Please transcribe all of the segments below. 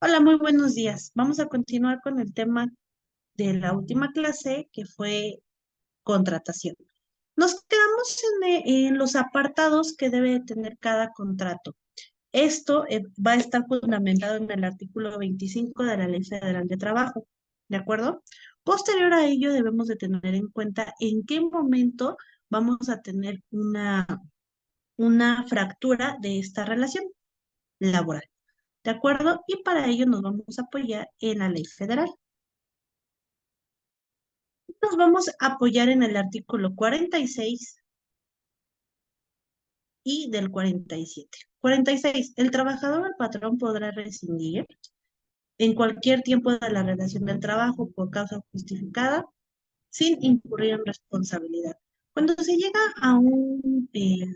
Hola, muy buenos días. Vamos a continuar con el tema de la última clase que fue contratación. Nos quedamos en los apartados que debe de tener cada contrato. Esto va a estar fundamentado en el artículo 25 de la Ley Federal de Trabajo, ¿de acuerdo? Posterior a ello debemos de tener en cuenta en qué momento vamos a tener una fractura de esta relación laboral. ¿De acuerdo? Y para ello nos vamos a apoyar en la ley federal. Nos vamos a apoyar en el artículo 46 y del 47. 46. El trabajador o el patrón podrá rescindir en cualquier tiempo de la relación del trabajo por causa justificada sin incurrir en responsabilidad. Cuando se llega a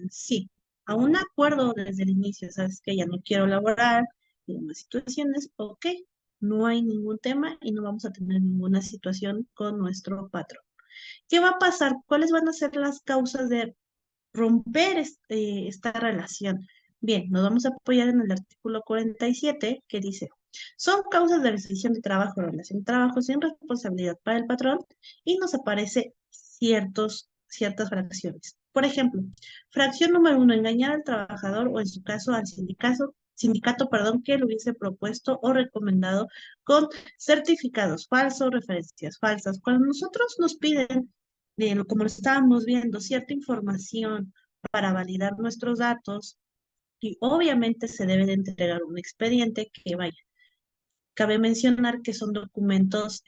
sí, a un acuerdo desde el inicio, sabes que ya no quiero laborar, y demás situaciones, ok, no hay ningún tema y no vamos a tener ninguna situación con nuestro patrón. ¿Qué va a pasar? ¿Cuáles van a ser las causas de romper esta relación? Bien, nos vamos a apoyar en el artículo 47 que dice, son causas de rescisión de trabajo o relación de trabajo sin responsabilidad para el patrón y nos aparece ciertas fracciones. Por ejemplo, fracción número uno, engañar al trabajador o en su caso al sindicato, perdón, que lo hubiese propuesto o recomendado con certificados falsos, referencias falsas. Cuando nosotros nos piden, como lo estábamos viendo, cierta información para validar nuestros datos, y obviamente se debe de entregar un expediente que vaya. Cabe mencionar que son documentos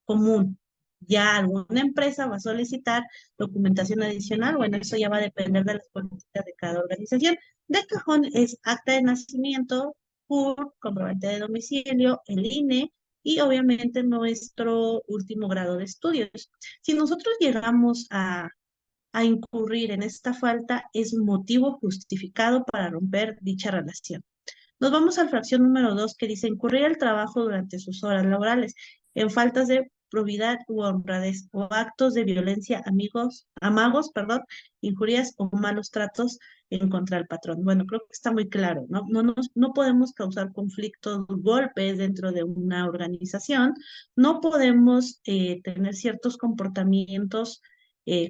común. Ya alguna empresa va a solicitar documentación adicional, bueno, eso ya va a depender de las políticas de cada organización. De cajón es acta de nacimiento, CUR, comprobante de domicilio, el INE y obviamente nuestro último grado de estudios. Si nosotros llegamos a incurrir en esta falta, es un motivo justificado para romper dicha relación. Nos vamos a la fracción número 2 que dice incurrir al trabajo durante sus horas laborales en faltas de probidad u honradez o actos de violencia, amagos, perdón, injurias o malos tratos en contra del patrón. Bueno, creo que está muy claro, ¿no? No podemos causar conflictos, golpes dentro de una organización, no podemos tener ciertos comportamientos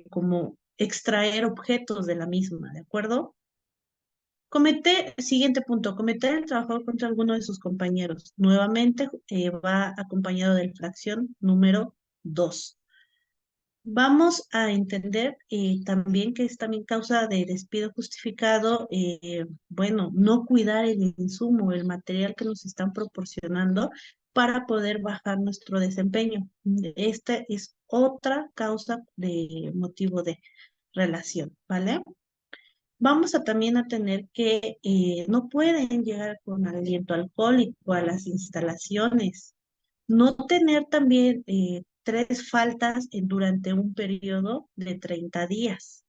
como extraer objetos de la misma, ¿de acuerdo? Siguiente punto, cometer el trabajo contra alguno de sus compañeros. Nuevamente va acompañado de la fracción número 2. Vamos a entender también que es también causa de despido justificado, bueno, no cuidar el insumo, el material que nos están proporcionando para poder bajar nuestro desempeño. Esta es otra causa de motivo de relación, ¿vale? Vamos a también a tener que no pueden llegar con aliento alcohólico a las instalaciones. No tener también tres faltas durante un periodo de 30 días.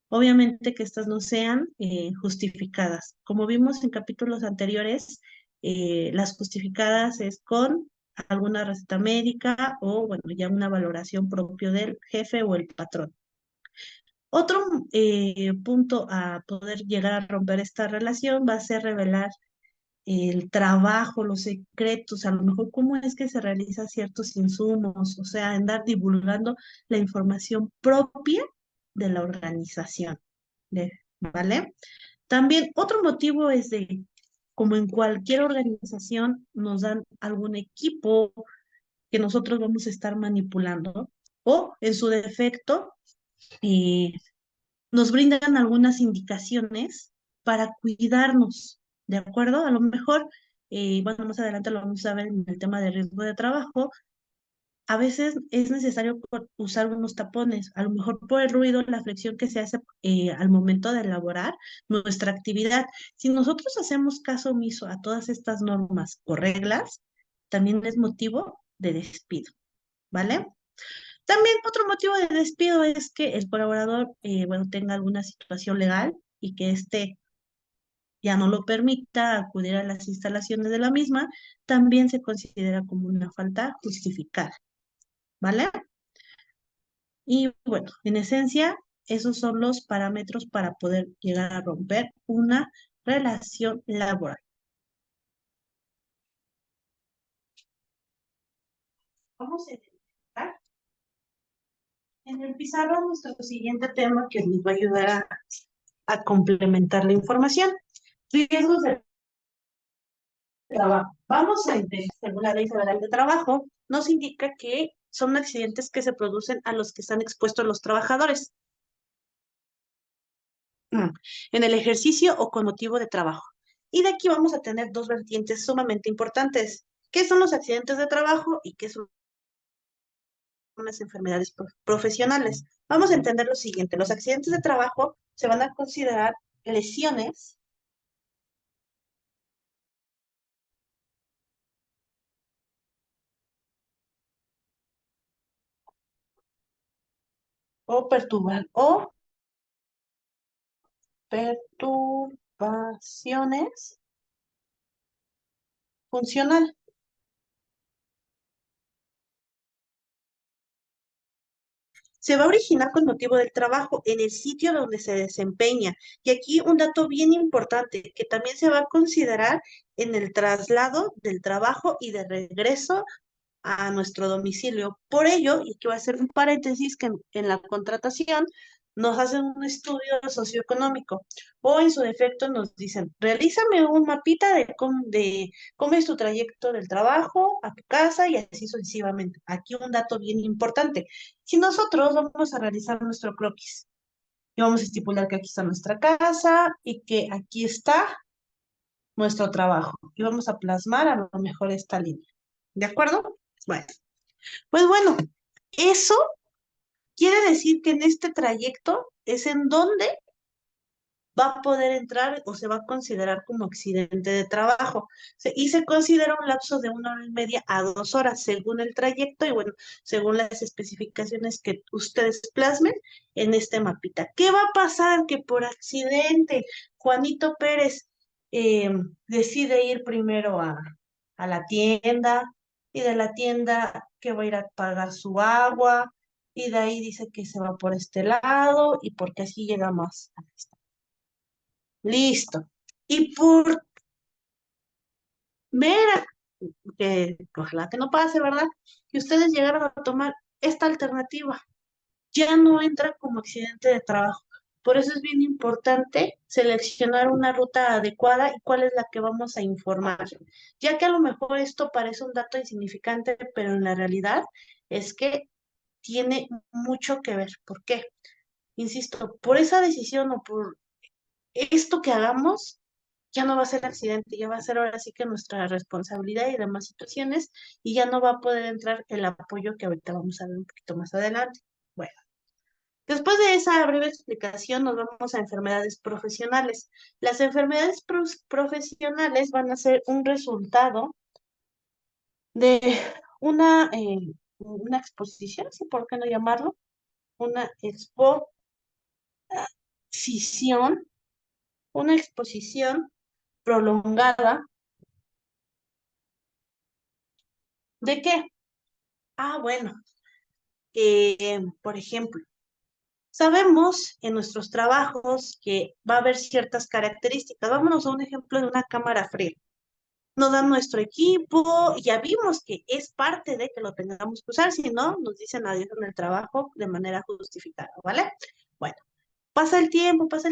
Obviamente que estas no sean justificadas. Como vimos en capítulos anteriores, las justificadas es con alguna receta médica o, bueno, ya una valoración propio del jefe o el patrón. Otro punto a poder llegar a romper esta relación va a ser revelar el trabajo, los secretos, a lo mejor cómo es que se realizan ciertos insumos, o sea, andar divulgando la información propia de la organización, ¿vale? También otro motivo es de, como en cualquier organización, nos dan algún equipo que nosotros vamos a estar manipulando o en su defecto, eh, nos brindan algunas indicaciones para cuidarnos, ¿de acuerdo? A lo mejor, bueno, más adelante lo vamos a ver en el tema de riesgo de trabajo, a veces es necesario usar unos tapones, a lo mejor por el ruido, la fricción que se hace al momento de elaborar nuestra actividad. Si nosotros hacemos caso omiso a todas estas normas o reglas, también es motivo de despido, ¿vale? También otro motivo de despido es que el colaborador, bueno, tenga alguna situación legal y que éste ya no lo permita acudir a las instalaciones de la misma, también se considera como una falta justificada, ¿vale? Y bueno, en esencia, esos son los parámetros para poder llegar a romper una relación laboral. Vamos a empezar en el pizarrón nuestro siguiente tema que nos va a ayudar a complementar la información. Riesgos del trabajo. Vamos a entender, según la Ley Federal de Trabajo, nos indica que son accidentes que se producen a los que están expuestos los trabajadores en el ejercicio o con motivo de trabajo. Y de aquí vamos a tener dos vertientes sumamente importantes. ¿Qué son los accidentes de trabajo y qué son las enfermedades profesionales? Vamos a entender lo siguiente. Los accidentes de trabajo se van a considerar lesiones o perturbaciones funcionales. Se va a originar con motivo del trabajo en el sitio donde se desempeña. Y aquí un dato bien importante que también se va a considerar en el traslado del trabajo y de regreso a nuestro domicilio. Por ello, y que va a ser un paréntesis, que en la contratación nos hacen un estudio socioeconómico o en su defecto nos dicen, realízame un mapita de cómo es tu trayecto del trabajo a tu casa y así sucesivamente. Aquí un dato bien importante. Si nosotros vamos a realizar nuestro croquis y vamos a estipular que aquí está nuestra casa y que aquí está nuestro trabajo y vamos a plasmar a lo mejor esta línea. ¿De acuerdo? Bueno. Pues bueno, eso quiere decir que en este trayecto es en donde va a poder entrar o se va a considerar como accidente de trabajo. Y se considera un lapso de 1 hora y media a 2 horas según el trayecto y bueno, según las especificaciones que ustedes plasmen en este mapita. ¿Qué va a pasar? Que por accidente Juanito Pérez eh, decide ir primero a la tienda y de la tienda que va a ir a pagar su agua y de ahí dice que se va por este lado y porque así llega más. Listo. Y por ver, que ojalá que no pase, ¿verdad? Que ustedes llegaron a tomar esta alternativa, ya no entra como accidente de trabajo. Por eso es bien importante seleccionar una ruta adecuada y cuál es la que vamos a informar, ya que a lo mejor esto parece un dato insignificante, pero en la realidad es que tiene mucho que ver. ¿Por qué? Insisto, por esa decisión o por esto que hagamos, ya no va a ser accidente, ya va a ser ahora sí que nuestra responsabilidad y demás situaciones, y ya no va a poder entrar el apoyo que ahorita vamos a ver un poquito más adelante. Bueno, después de esa breve explicación, nos vamos a enfermedades profesionales. Las enfermedades profesionales van a ser un resultado de una exposición, ¿sí? ¿Por qué no llamarlo? Una exposición, una exposición prolongada. ¿De qué? Ah, bueno, por ejemplo, sabemos en nuestros trabajos que va a haber ciertas características. Vámonos a un ejemplo de una cámara fría. Nos dan nuestro equipo, ya vimos que es parte de que lo tengamos que usar, si no, nos dicen adiós en el trabajo de manera justificada, ¿vale? Bueno, pasa el tiempo, pues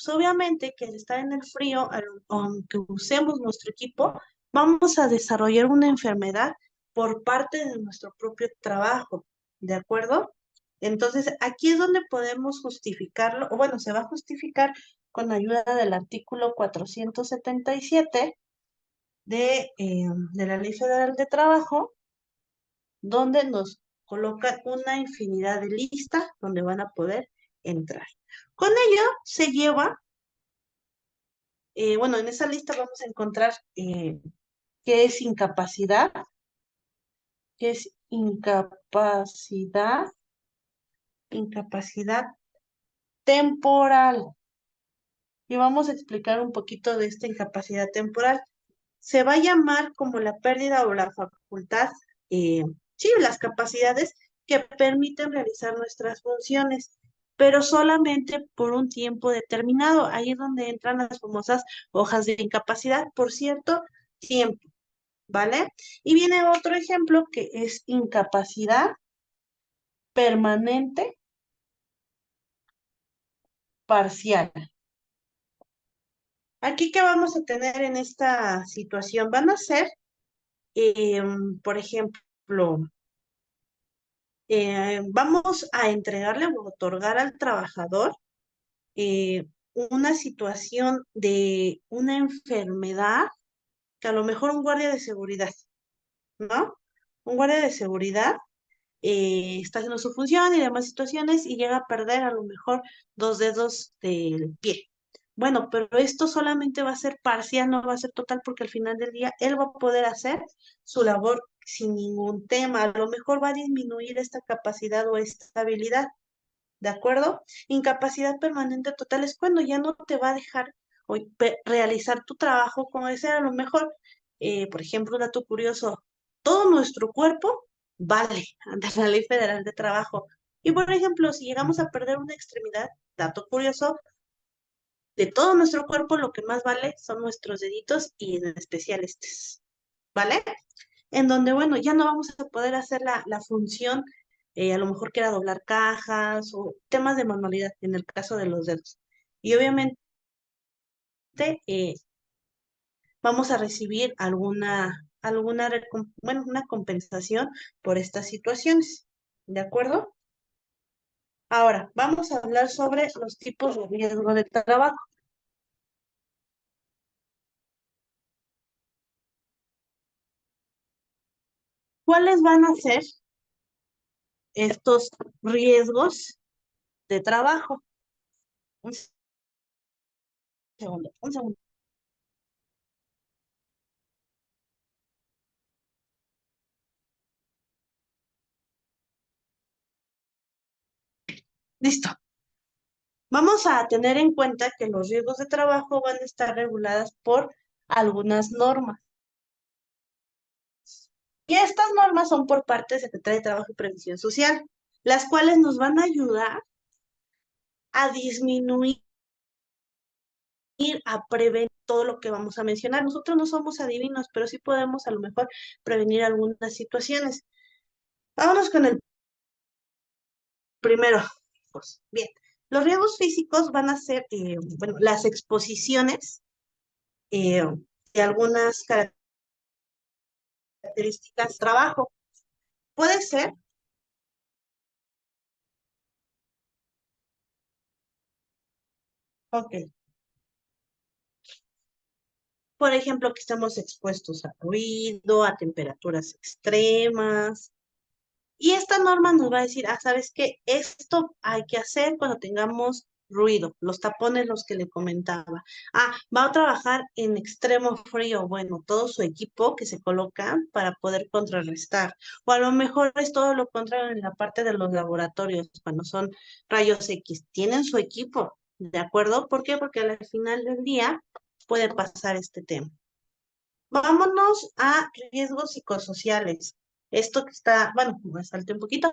obviamente que al estar en el frío, aunque usemos nuestro equipo, vamos a desarrollar una enfermedad por parte de nuestro propio trabajo, ¿de acuerdo? Entonces, aquí es donde podemos justificarlo, o bueno, se va a justificar con ayuda del artículo 477 de la Ley Federal de Trabajo, donde nos colocan una infinidad de listas donde van a poder entrar. Con ello se lleva, bueno, en esa lista vamos a encontrar qué es incapacidad, qué es incapacidad temporal. Y vamos a explicar un poquito de esta incapacidad temporal. Se va a llamar como la pérdida o la facultad, sí, las capacidades que permiten realizar nuestras funciones, pero solamente por un tiempo determinado. Ahí es donde entran las famosas hojas de incapacidad por cierto tiempo. ¿vale? Y viene otro ejemplo que es incapacidad permanente parcial. Aquí, ¿qué vamos a tener en esta situación? Van a ser, por ejemplo, vamos a entregarle o otorgar al trabajador una situación de una enfermedad que a lo mejor un guardia de seguridad, ¿no? Un guardia de seguridad está haciendo su función y demás situaciones y llega a perder a lo mejor 2 dedos del pie. Bueno, pero esto solamente va a ser parcial, no va a ser total, porque al final del día él va a poder hacer su labor sin ningún tema. A lo mejor va a disminuir esta capacidad o esta habilidad. ¿De acuerdo? Incapacidad permanente total es cuando ya no te va a dejar realizar tu trabajo como desea. A lo mejor, por ejemplo, un dato curioso, todo nuestro cuerpo vale ante la Ley Federal de Trabajo. Y por ejemplo, si llegamos a perder una extremidad, dato curioso, de todo nuestro cuerpo lo que más vale son nuestros deditos y en especial estos, ¿vale? En donde, bueno, ya no vamos a poder hacer la función, a lo mejor que era doblar cajas o temas de manualidad en el caso de los dedos. Y obviamente eh, vamos a recibir bueno, una compensación por estas situaciones. ¿De acuerdo? Ahora, vamos a hablar sobre los tipos de riesgo de trabajo. ¿Cuáles van a ser estos riesgos de trabajo? Un segundo, un segundo. Listo. Vamos a tener en cuenta que los riesgos de trabajo van a estar reguladas por algunas normas. Y estas normas son por parte de Secretaría de Trabajo y Previsión Social, las cuales nos van a ayudar a disminuir, a prevenir todo lo que vamos a mencionar. Nosotros no somos adivinos, pero sí podemos a lo mejor prevenir algunas situaciones. Vámonos con el primero. Pues, bien, los riesgos físicos van a ser, bueno, las exposiciones eh, de algunas características de trabajo. Puede ser, ok, por ejemplo, que estamos expuestos a ruido, a temperaturas extremas. Y esta norma nos va a decir, ¿sabes qué? Esto hay que hacer cuando tengamos ruido, los tapones los que le comentaba. Va a trabajar en extremo frío, bueno, todo su equipo que se coloca para poder contrarrestar. O a lo mejor es todo lo contrario en la parte de los laboratorios, cuando son rayos X, tienen su equipo, ¿de acuerdo? ¿Por qué? Porque al final del día puede pasar este tema. Vámonos a riesgos psicosociales. Esto que está, bueno, me salté un poquito,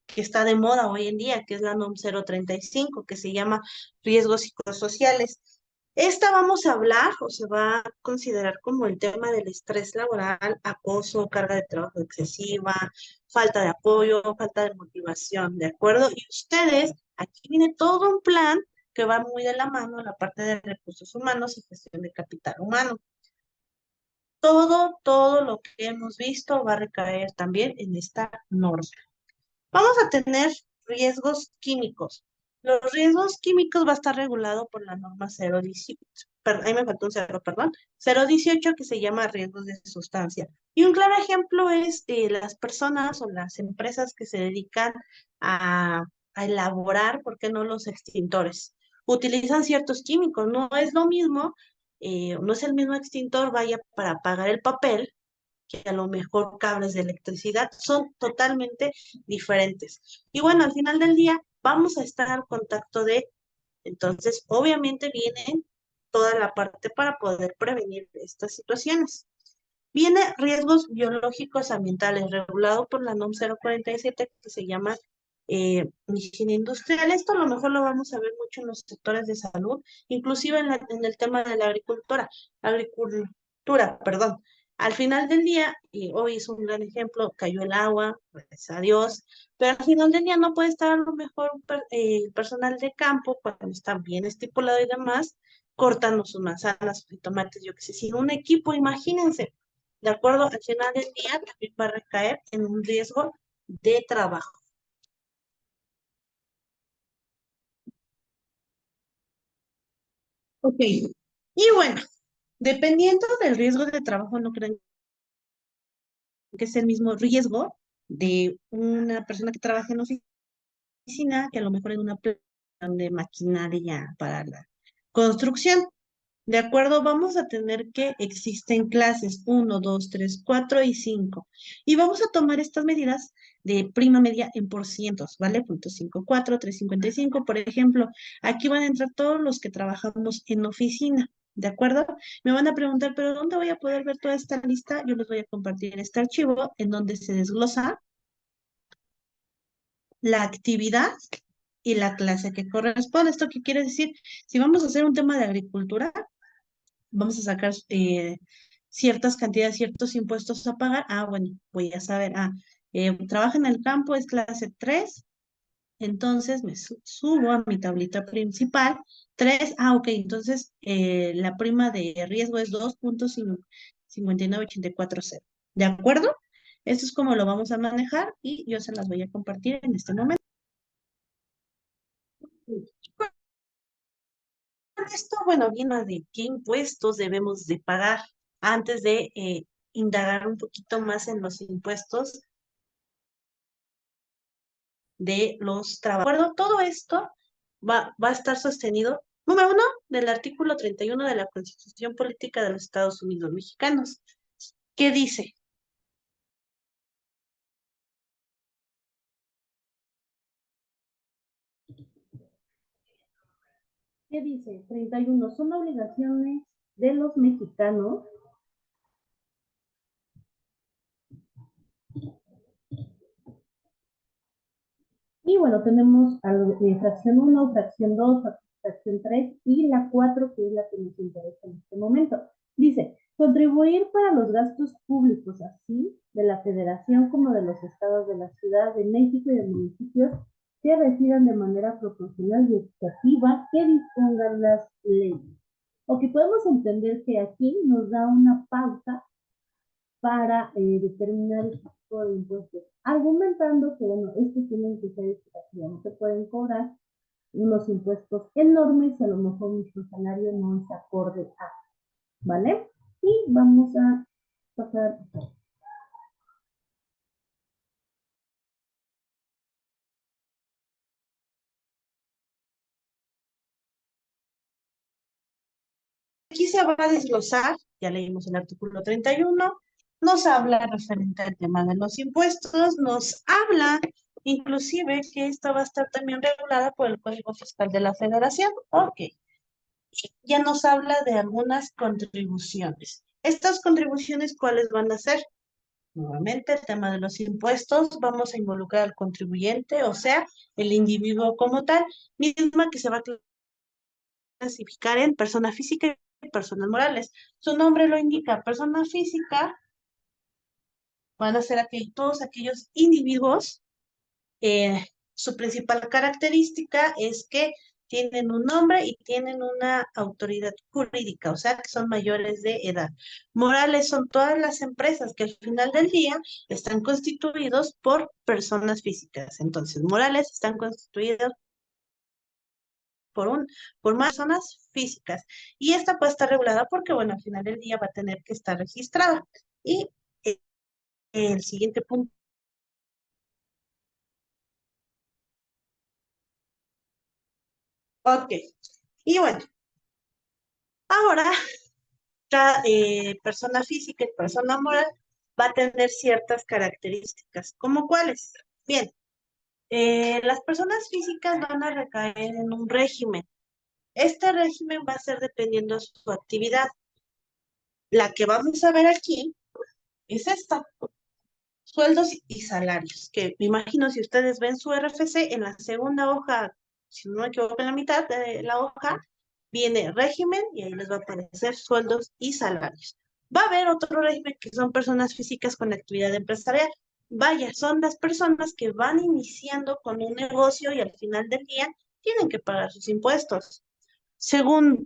que está de moda hoy en día, que es la NOM 035, que se llama riesgos psicosociales. Esta vamos a hablar o se va a considerar como el tema del estrés laboral, acoso, carga de trabajo excesiva, falta de apoyo, falta de motivación, ¿de acuerdo? Y ustedes, aquí viene todo un plan que va muy de la mano a la parte de recursos humanos y gestión de capital humano. Todo lo que hemos visto va a recaer también en esta norma. Vamos a tener riesgos químicos. Los riesgos químicos va a estar regulado por la norma 018, ahí me faltó un cero, perdón, 018 que se llama riesgos de sustancia. Y un claro ejemplo es las personas o las empresas que se dedican a elaborar, ¿por qué no los extintores? Utilizan ciertos químicos, no es lo mismo, no es el mismo extintor, vaya, para apagar el papel, que a lo mejor cables de electricidad, son totalmente diferentes. Y bueno, al final del día vamos a estar al contacto de, entonces obviamente viene toda la parte para poder prevenir estas situaciones. Viene riesgos biológicos ambientales, regulado por la NOM 047, que se llama higiene industrial. Esto a lo mejor lo vamos a ver mucho en los sectores de salud, inclusive en el tema de la agricultura, perdón. Al final del día, y hoy es un gran ejemplo, cayó el agua, gracias a Dios, pero al final del día no puede estar a lo mejor el personal de campo, cuando está bien estipulado y demás, cortando sus manzanas, sus tomates, yo qué sé, sin un equipo, imagínense, ¿de acuerdo? Al final del día también va a recaer en un riesgo de trabajo. Ok, y bueno, dependiendo del riesgo de trabajo, no creen que es el mismo riesgo de una persona que trabaja en oficina que a lo mejor en una planta de maquinaria para la construcción. De acuerdo, vamos a tener que existen clases uno, 2, 3, 4 y 5. Y vamos a tomar estas medidas de prima media en por cientos, ¿vale? Punto 54, 3,55, por ejemplo. Aquí van a entrar todos los que trabajamos en oficina, ¿de acuerdo? Me van a preguntar, ¿pero dónde voy a poder ver toda esta lista? Yo les voy a compartir este archivo en donde se desglosa la actividad y la clase que corresponde. ¿Esto qué quiere decir? Si vamos a hacer un tema de agricultura, vamos a sacar ciertas cantidades, ciertos impuestos a pagar. Ah, bueno, voy a saber, trabaja en el campo, es clase 3, entonces me subo a mi tablita principal. 3, ok, entonces la prima de riesgo es 2,59840. ¿De acuerdo? Esto es como lo vamos a manejar y yo se las voy a compartir en este momento. Esto, bueno, viene de qué impuestos debemos de pagar antes de indagar un poquito más en los impuestos de los trabajadores. De acuerdo, todo esto va a estar sostenido, número uno, del artículo 31 de la Constitución Política de los Estados Unidos Mexicanos. ¿Qué dice? ¿Qué dice? 31. Son obligaciones de los mexicanos. Y bueno, tenemos fracción uno, fracción 2, fracción 3 y la 4 que es la que nos interesa en este momento. Dice, contribuir para los gastos públicos, así de la Federación como de los estados de la Ciudad de México y de municipios que residan de manera proporcional y equitativa que dispongan las leyes. O que podemos entender que aquí nos da una pauta para determinar el tipo de impuestos, argumentando que, bueno, estos tienen que ser equitativos, no se pueden cobrar unos impuestos enormes y a lo mejor nuestro salario no es acorde a, ¿vale? Y vamos a pasar. Aquí se va a desglosar, ya leímos el artículo 31, nos habla referente al tema de los impuestos, nos habla inclusive que esta va a estar también regulada por el Código Fiscal de la Federación. Ok, ya nos habla de algunas contribuciones. ¿Estas contribuciones cuáles van a ser? Nuevamente, el tema de los impuestos, vamos a involucrar al contribuyente, o sea, el individuo como tal, misma que se va a clasificar en persona física y personas morales. Su nombre lo indica, persona física van a ser todos aquellos individuos. Su principal característica es que tienen un nombre y tienen una autoridad jurídica, o sea, que son mayores de edad. Morales son todas las empresas que al final del día están constituidos por personas físicas. Entonces, morales están constituidos por más personas físicas. Y esta puede estar regulada porque, bueno, al final del día va a tener que estar registrada. Y eh, el siguiente punto. Ok. Y bueno, ahora cada persona física y persona moral va a tener ciertas características. ¿Cómo cuáles? Bien, las personas físicas van a recaer en un régimen. Este régimen va a ser dependiendo de su actividad. La que vamos a ver aquí es esta, sueldos y salarios, que me imagino si ustedes ven su RFC en la segunda hoja, si no me equivoco, en la mitad de la hoja, viene régimen y ahí les va a aparecer sueldos y salarios. Va a haber otro régimen que son personas físicas con actividad empresarial. Vaya, son las personas que van iniciando con un negocio y al final del día tienen que pagar sus impuestos.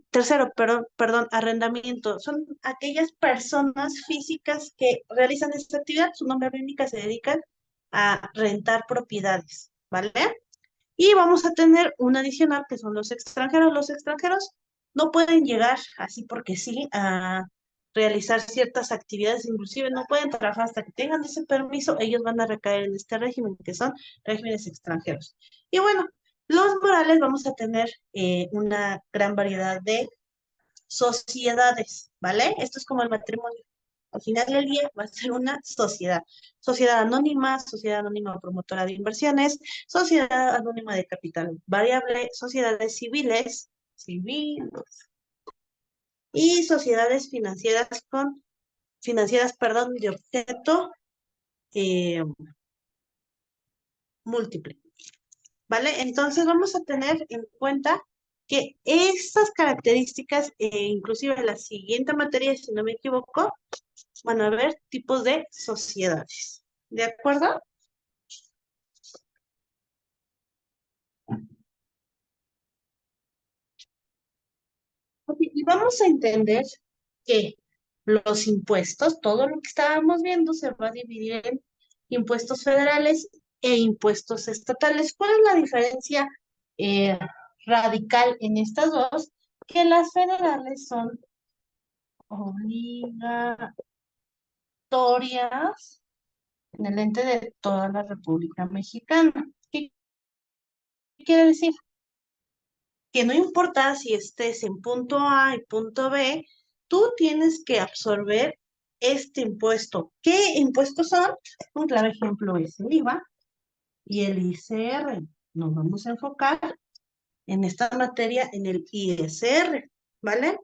Tercero, perdón, arrendamiento. Son aquellas personas físicas que realizan esta actividad, su nombre bíblica se dedican a rentar propiedades, ¿vale? Y vamos a tener un adicional que son los extranjeros. Los extranjeros no pueden llegar así porque sí a realizar ciertas actividades, inclusive no pueden trabajar hasta que tengan ese permiso, ellos van a recaer en este régimen, que son regímenes extranjeros. Y bueno, los morales vamos a tener una gran variedad de sociedades, ¿vale? Esto es como el matrimonio. Al final del día va a ser una sociedad. Sociedad anónima promotora de inversiones, sociedad anónima de capital variable, sociedades civiles y sociedades financieras, de objeto eh, múltiple. ¿Vale? Entonces vamos a tener en cuenta que estas características, inclusive en la siguiente materia, si no me equivoco, van a haber tipos de sociedades. ¿De acuerdo? Ok, y vamos a entender que los impuestos, todo lo que estábamos viendo, se va a dividir en impuestos federales e impuestos estatales. ¿Cuál es la diferencia eh, radical en estas dos? Que las federales son obligatorias en el ente de toda la República Mexicana. ¿Qué quiere decir? Que no importa si estés en punto A y punto B, tú tienes que absorber este impuesto. ¿Qué impuestos son? Un claro ejemplo es el IVA y el ICR. Nos vamos a enfocar en esta materia en el ISR, ¿vale?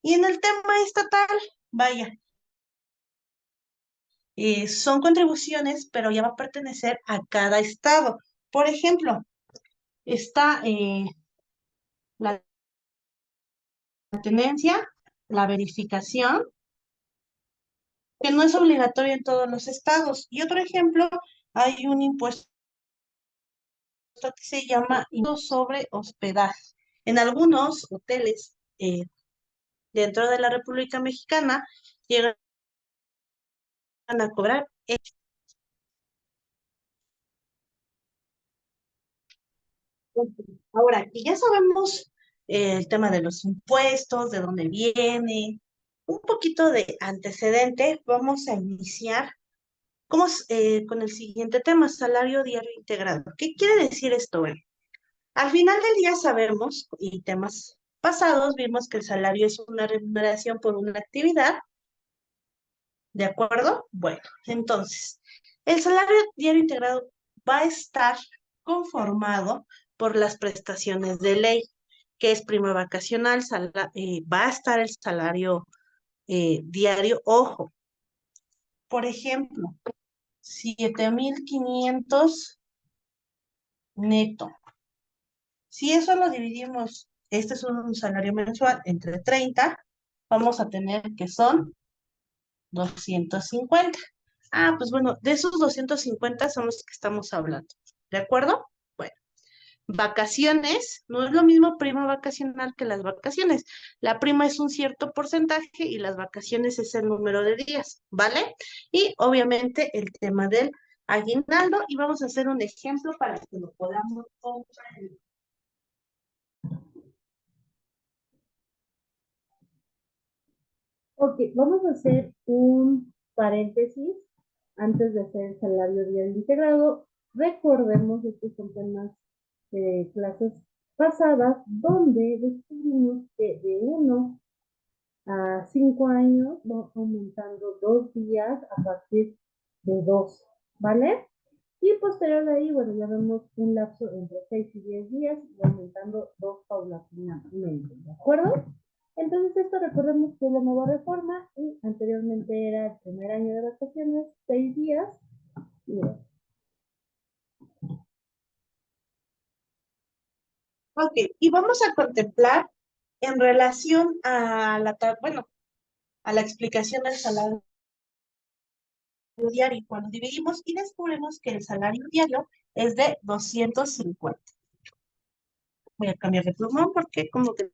Y en el tema estatal, vaya, son contribuciones, pero ya va a pertenecer a cada estado. Por ejemplo, está la tenencia, la verificación, que no es obligatorio en todos los estados. Y otro ejemplo, hay un impuesto que se llama impuesto sobre hospedaje. En algunos hoteles dentro de la República Mexicana llegan a cobrar. Ahora, que ya sabemos el tema de los impuestos, de dónde viene, un poquito de antecedente, vamos a iniciar con el siguiente tema, salario diario integrado. ¿Qué quiere decir esto? Bueno, al final del día sabemos, y temas pasados, vimos que el salario es una remuneración por una actividad, ¿de acuerdo? Bueno, entonces, el salario diario integrado va a estar conformado por las prestaciones de ley, que es prima vacacional, va a estar el salario diario, ojo, por ejemplo, 7,500 neto. Si eso lo dividimos, este es un salario mensual entre 30, vamos a tener que son 250. Ah, pues bueno, de esos 250 son los que estamos hablando. ¿De acuerdo? Bueno, vacaciones, no es lo mismo prima vacacional que las vacaciones. La prima es un cierto porcentaje y las vacaciones es el número de días, ¿vale? Y obviamente el tema del aguinaldo, y vamos a hacer un ejemplo para que lo podamos comprender. Ok, vamos a hacer un paréntesis antes de hacer el salario diario integrado. Recordemos, estos son temas de clases pasadas, donde descubrimos que de 1 a 5 años va aumentando 2 días a partir de 2, ¿vale? Y posterior a ahí, bueno, ya vemos un lapso entre 6 y 10 días y aumentando 2 paulatinamente, ¿de acuerdo? Entonces, esto recordemos que es la nueva reforma y anteriormente era el primer año de vacaciones, 6 días. Y ok, y vamos a contemplar en relación a bueno, a la explicación del salario diario. Cuando dividimos y descubrimos que el salario diario es de 250. Voy a cambiar de plumón porque como que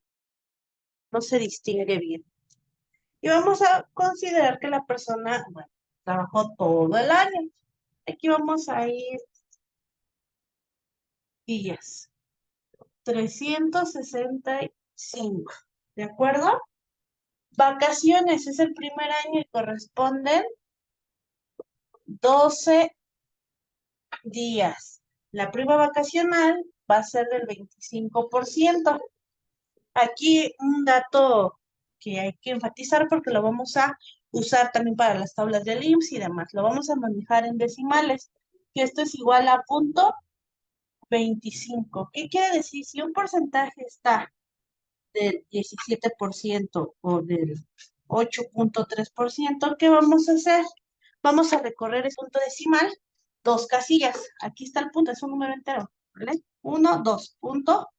no se distingue bien. Y vamos a considerar que la persona, bueno, trabajó todo el año. Aquí vamos a ir días. 365. ¿De acuerdo? Vacaciones es el primer año y corresponden 12 días. La prima vacacional va a ser del 25%. Aquí un dato que hay que enfatizar porque lo vamos a usar también para las tablas del IMSS y demás. Lo vamos a manejar en decimales, que esto es igual a punto 25. ¿Qué quiere decir? Si un porcentaje está del 17% o del 8.3%, ¿qué vamos a hacer? Vamos a recorrer el punto decimal, dos casillas. Aquí está el punto, es un número entero, ¿vale? 1, 2, punto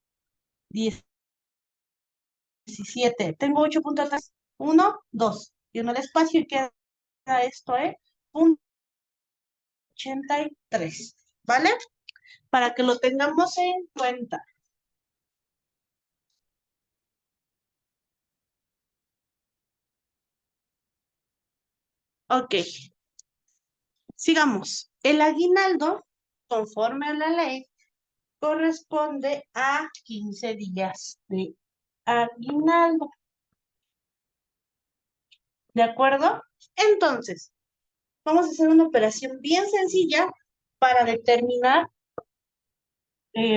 17. Tengo 8.3, 1, 2. Y en el espacio y queda esto, punto 83, ¿vale? Para que lo tengamos en cuenta. Ok, sigamos. El aguinaldo, conforme a la ley, corresponde a 15 días de aguinaldo. ¿De acuerdo? Entonces, vamos a hacer una operación bien sencilla para determinar,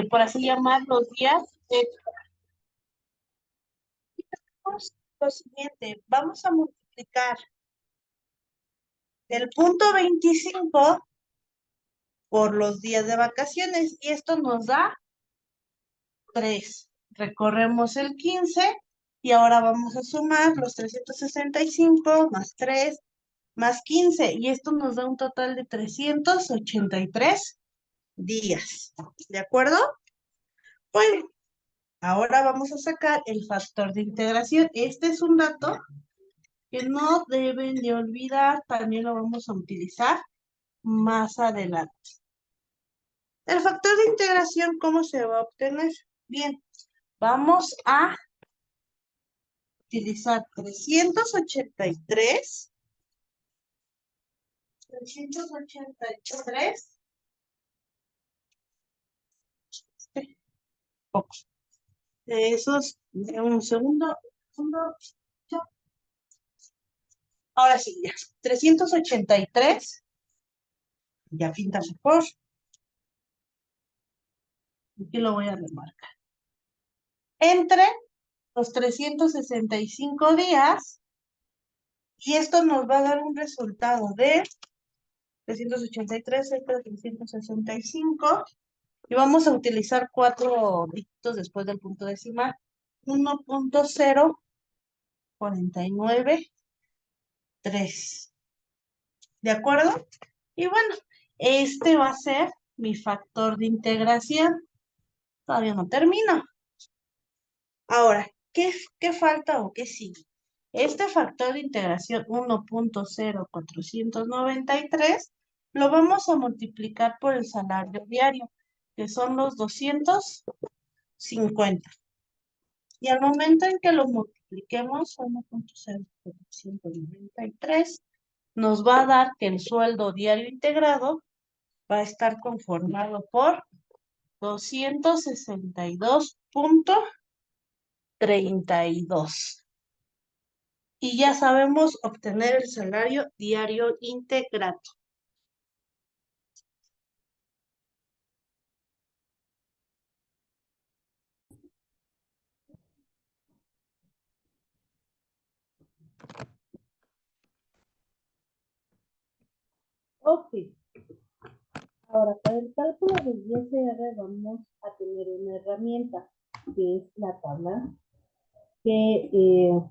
por así llamar, los días extras. Lo siguiente, vamos a multiplicar el punto 25 por los días de vacaciones y esto nos da 3. Recorremos el 15 y ahora vamos a sumar los 365 más 3 más 15 y esto nos da un total de 383 días. ¿De acuerdo? Bueno, ahora vamos a sacar el factor de integración. Este es un dato que no deben de olvidar, también lo vamos a utilizar más adelante. El factor de integración, ¿cómo se va a obtener? Bien, vamos a utilizar 383 esos, un segundo, ahora sí, ya, 383, ya pinta mejor, aquí lo voy a remarcar, entre los 365 días, y esto nos va a dar un resultado de 383 entre 365, y vamos a utilizar 4 dígitos después del punto decimal, 1.049.3. ¿De acuerdo? Y bueno, este va a ser mi factor de integración. Todavía no termino. Ahora, ¿qué falta o qué sigue? Este factor de integración 1.0493 lo vamos a multiplicar por el salario diario, que son los 250. Y al momento en que lo multipliquemos, 1.0493 nos va a dar que el sueldo diario integrado va a estar conformado por 262.32. Y ya sabemos obtener el salario diario integrado. Ok. Ahora, para el cálculo del ISR vamos a tener una herramienta que es la tabla que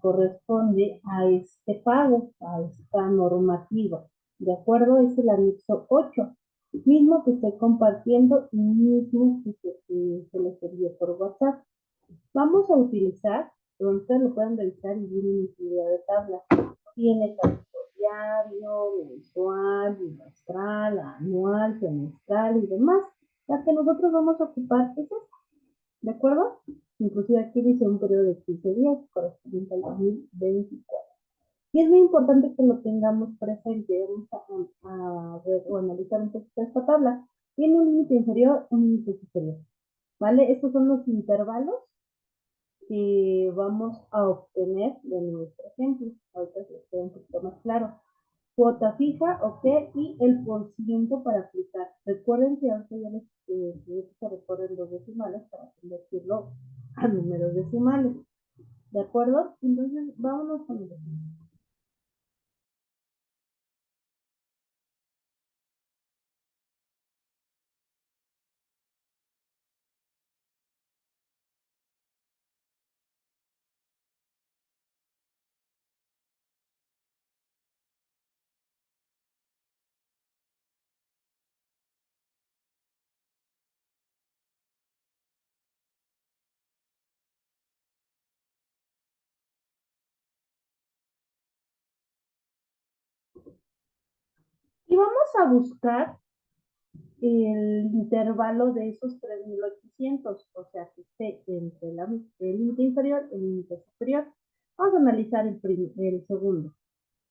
corresponde a este pago, a esta normativa. ¿De acuerdo? Es el anexo 8, mismo que estoy compartiendo y mismo que se les envió por WhatsApp. Vamos a utilizar, donde ustedes lo pueden revisar y viene en infinidad de tablas. Tiene cálculo diario, mensual, bimestral, anual, semestral y demás. La que nosotros vamos a ocupar es esta, ¿de acuerdo? Inclusive aquí dice un periodo de 15 días correspondiente al 2024. Y es muy importante que lo tengamos presente. Vamos a ver o analizar un poquito esta tabla. Tiene un límite inferior, un límite superior. ¿Vale? Estos son los intervalos que vamos a obtener de nuestro ejemplo. Ahorita se queda un poquito más claro. Cuota fija, ok, y el porciento para aplicar. Recuerden que ahorita ya les que se recorren los decimales para convertirlo a números decimales. ¿De acuerdo? Entonces, vámonos con el ejemplo. Y vamos a buscar el intervalo de esos 3.800, o sea, que esté entre el límite inferior y el límite superior. Vamos a analizar el segundo.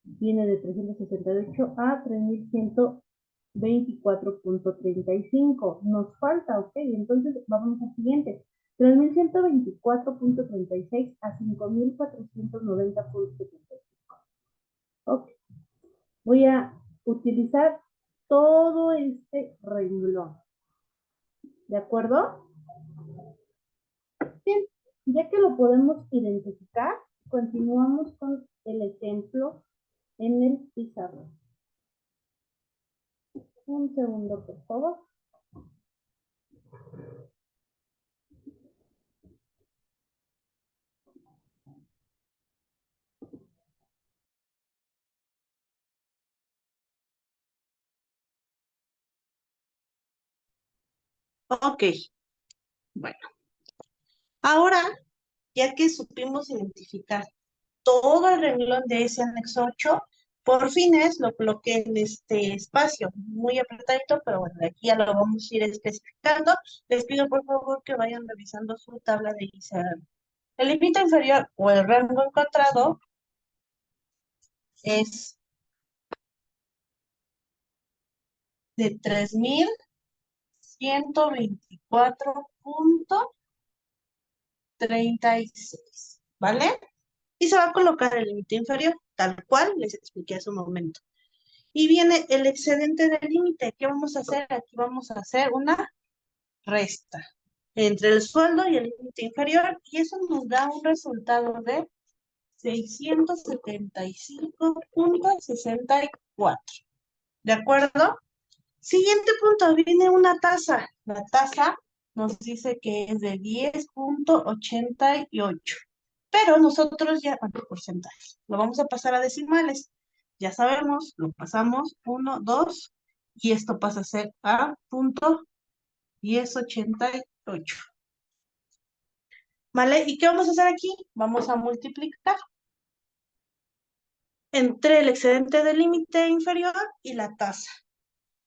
Viene de 368 a 3.124.35. Nos falta, ok, entonces vamos al siguiente. 3.124.36 a 5.490.75. Ok, voy a utilizar todo este renglón. ¿De acuerdo? Bien, ya que lo podemos identificar, continuamos con el ejemplo en el pizarrón. Un segundo, por favor. Ok, bueno. Ahora, ya que supimos identificar todo el renglón de ese anexo 8, por fines lo coloqué en este espacio, muy apretadito, pero bueno, de aquí ya lo vamos a ir especificando. Les pido por favor que vayan revisando su tabla de ICR. El límite inferior o el rango encontrado es de 3.124.36, ¿vale? Y se va a colocar el límite inferior, tal cual les expliqué hace un momento. Y viene el excedente del límite. ¿Qué vamos a hacer? Aquí vamos a hacer una resta entre el sueldo y el límite inferior, y eso nos da un resultado de 675.64. ¿De acuerdo? Siguiente punto, viene una tasa. La tasa nos dice que es de 10.88. Pero nosotros ya, bueno, porcentaje, lo vamos a pasar a decimales. Ya sabemos, lo pasamos 1, 2, y esto pasa a ser a punto 1088. ¿Vale? ¿Y qué vamos a hacer aquí? Vamos a multiplicar entre el excedente del límite inferior y la tasa.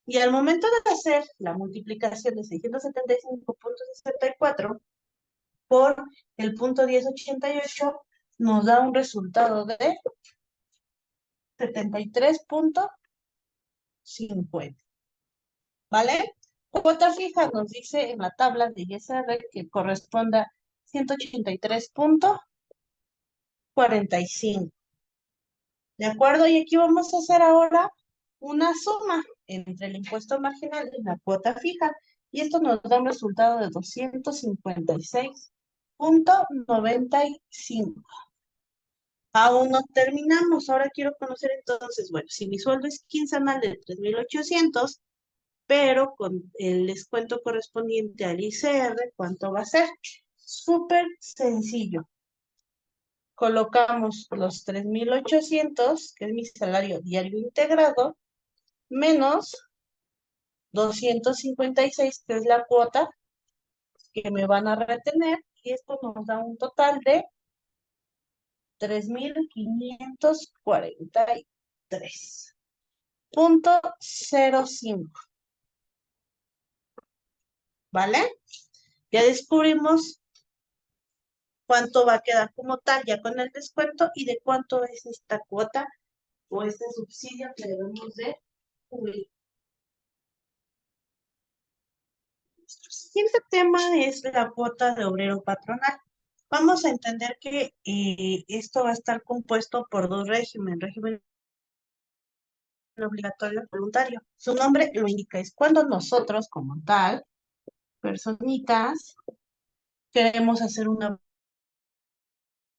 Y al momento de hacer la multiplicación de 675.64 por el punto 1088, nos da un resultado de 73.50. ¿Vale? Cuota fija nos dice en la tabla de ISR que corresponde a 183.45. ¿De acuerdo? Y aquí vamos a hacer ahora una suma entre el impuesto marginal y la cuota fija. Y esto nos da un resultado de 256.95. Aún no terminamos. Ahora quiero conocer entonces, bueno, si mi sueldo es quincenal de 3.800, pero con el descuento correspondiente al ICR, ¿cuánto va a ser? Súper sencillo. Colocamos los 3.800, que es mi salario diario integrado, menos 256, que es la cuota que me van a retener, y esto nos da un total de 3,543,05. ¿Vale? Ya descubrimos cuánto va a quedar como tal ya con el descuento y de cuánto es esta cuota o este subsidio que debemos de cubrir. Nuestro siguiente tema es la cuota de obrero patronal. Vamos a entender que esto va a estar compuesto por dos regímenes, régimen obligatorio y voluntario. Su nombre lo indica, es cuando nosotros como tal, personitas, queremos hacer una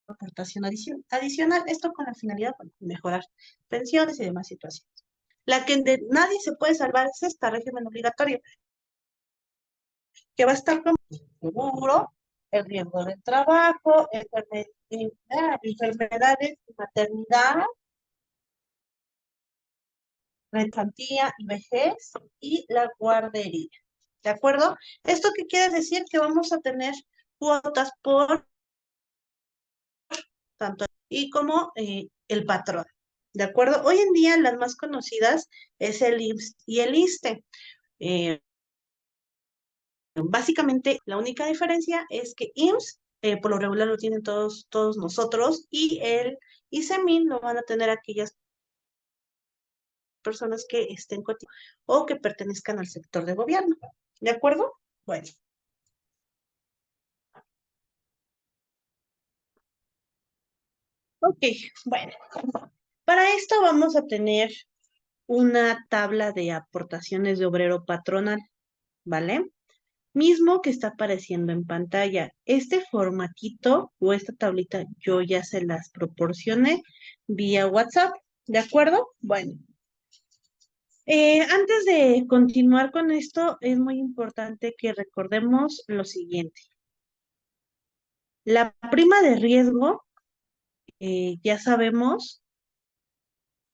aportación adicional, esto con la finalidad de mejorar pensiones y demás situaciones. La que de nadie se puede salvar es esta régimen obligatorio, que va a estar como seguro, el riesgo del trabajo, enfermedades, maternidad, infantía y vejez y la guardería. ¿De acuerdo? ¿Esto qué quiere decir? Que vamos a tener cuotas por tanto y como el patrón. ¿De acuerdo? Hoy en día las más conocidas es el IMSS y el ISSSTE. Eh, Básicamente, la única diferencia es que IMSS, por lo regular lo tienen todos nosotros, y el ISEMIN lo van a tener aquellas personas que estén cotizadas o que pertenezcan al sector de gobierno. ¿De acuerdo? Bueno. Ok, bueno. Para esto vamos a tener una tabla de aportaciones de obrero patronal, ¿vale? Mismo que está apareciendo en pantalla. Este formatito o esta tablita yo ya se las proporcioné vía WhatsApp, ¿de acuerdo? Bueno, antes de continuar con esto, es muy importante que recordemos lo siguiente. La prima de riesgo, ya sabemos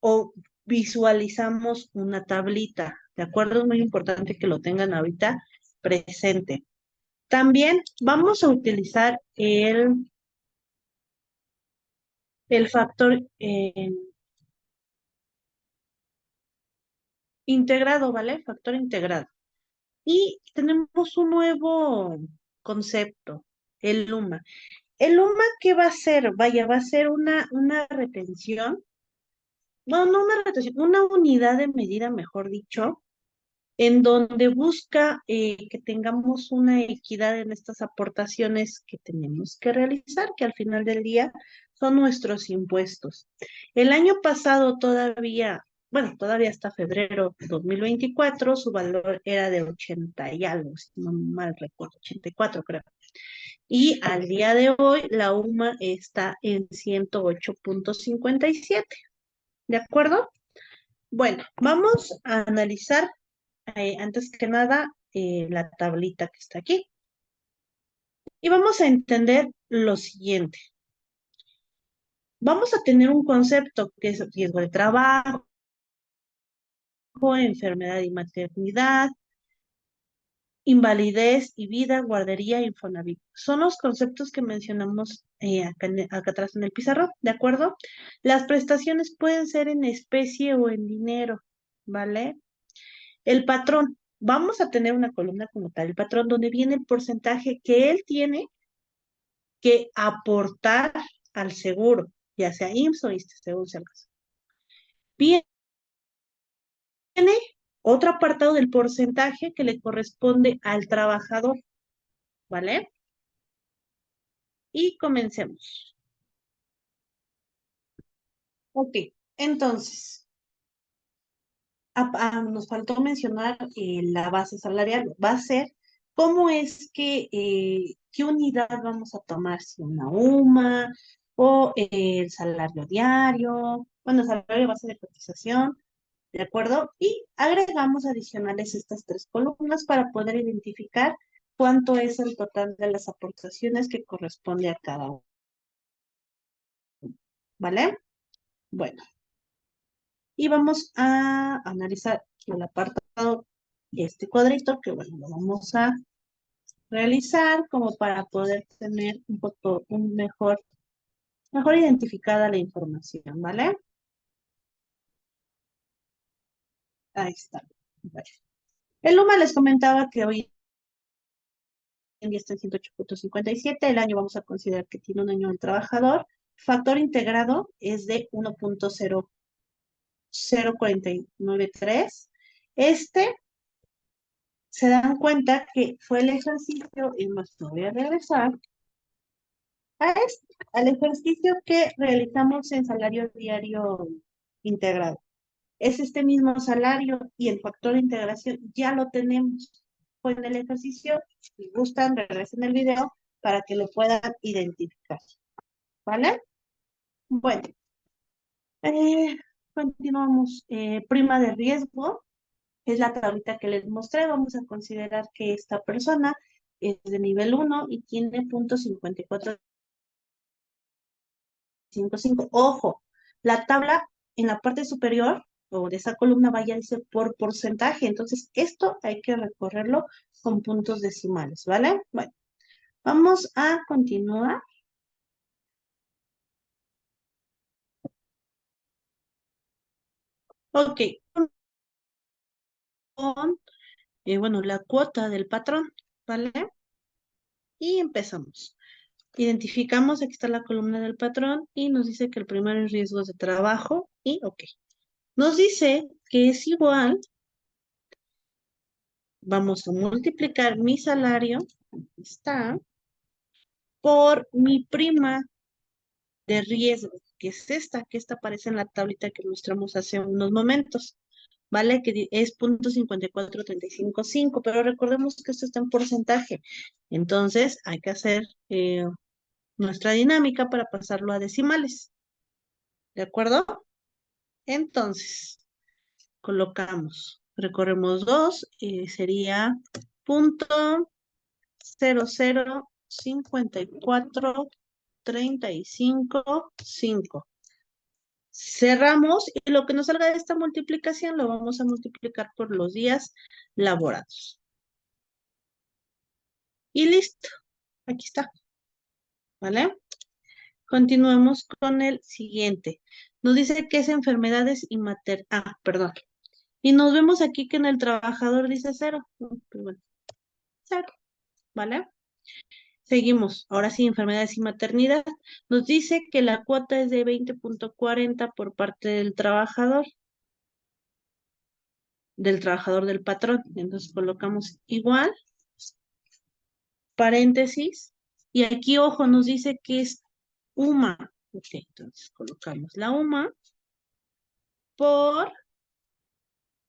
o visualizamos una tablita, ¿de acuerdo? Es muy importante que lo tengan ahorita presente. También vamos a utilizar el factor integrado, ¿vale? Factor integrado. Y tenemos un nuevo concepto, el LUMA. ¿El LUMA qué va a ser? Vaya, va a ser una retención, no una retención, una unidad de medida, mejor dicho, en donde busca que tengamos una equidad en estas aportaciones que tenemos que realizar, que al final del día son nuestros impuestos. El año pasado todavía, bueno, todavía hasta febrero 2024, su valor era de 80 y algo, si no mal recuerdo, 84 creo. Y al día de hoy la UMA está en 108,57. ¿De acuerdo? Bueno, vamos a analizar antes que nada la tablita que está aquí. Y vamos a entender lo siguiente. Vamos a tener un concepto que es riesgo de trabajo, enfermedad y maternidad, invalidez y vida, guardería, Infonavit. Son los conceptos que mencionamos acá atrás en el pizarrón, ¿de acuerdo? Las prestaciones pueden ser en especie o en dinero, ¿vale? El patrón, vamos a tener una columna como tal, el patrón, donde viene el porcentaje que él tiene que aportar al seguro, ya sea IMSS o ISSSTE, según sea el caso. Viene otro apartado del porcentaje que le corresponde al trabajador, ¿vale? Y comencemos. Ok, entonces, nos faltó mencionar la base salarial. Va a ser cómo es que, qué unidad vamos a tomar, si una UMA o el salario diario, bueno, salario base de cotización, ¿de acuerdo? Y agregamos adicionales estas tres columnas para poder identificar cuánto es el total de las aportaciones que corresponde a cada uno, ¿vale? Bueno, y vamos a analizar el apartado, este cuadrito, que bueno, lo vamos a realizar como para poder tener un poco, un mejor mejor identificada la información, ¿vale? Ahí está. Bueno. El Luma les comentaba que hoy en día está en 108.57. El año vamos a considerar que tiene un año del trabajador. Factor integrado es de 1.00493. Se dan cuenta que fue el ejercicio, y más me voy a regresar al ejercicio que realizamos en salario diario integrado. Es este mismo salario y el factor de integración ya lo tenemos. Fue en el ejercicio, si gustan, regresen el video para que lo puedan identificar. ¿Vale? Bueno, eh, continuamos. Prima de riesgo es la tablita que les mostré. Vamos a considerar que esta persona es de nivel 1 y tiene punto 54,55. Ojo, la tabla en la parte superior o de esa columna vaya dice por porcentaje. Entonces, esto hay que recorrerlo con puntos decimales, ¿vale? Bueno, vamos a continuar. Ok, con, bueno, la cuota del patrón, ¿vale? Y empezamos. Identificamos, aquí está la columna del patrón y nos dice que el primero es riesgos de trabajo y ok. Nos dice que es igual, vamos a multiplicar mi salario, aquí está, por mi prima de riesgo, que es esta, que esta aparece en la tablita que mostramos hace unos momentos, ¿vale? Que es 0.54355, pero recordemos que esto está en porcentaje. Entonces, hay que hacer nuestra dinámica para pasarlo a decimales, ¿de acuerdo? Entonces, colocamos, recorremos 2, sería punto 0,05435,5. Cerramos y lo que nos salga de esta multiplicación lo vamos a multiplicar por los días laborados. Y listo, aquí está, ¿vale? Continuemos con el siguiente. Nos dice que es enfermedades y perdón. Y nos vemos aquí que en el trabajador dice 0. Pues bueno, 0, ¿vale? Seguimos. Ahora sí, enfermedades y maternidad. Nos dice que la cuota es de 20.40 por parte del trabajador del patrón. Entonces colocamos igual, paréntesis, y aquí, ojo, nos dice que es UMA. Ok, entonces colocamos la UMA por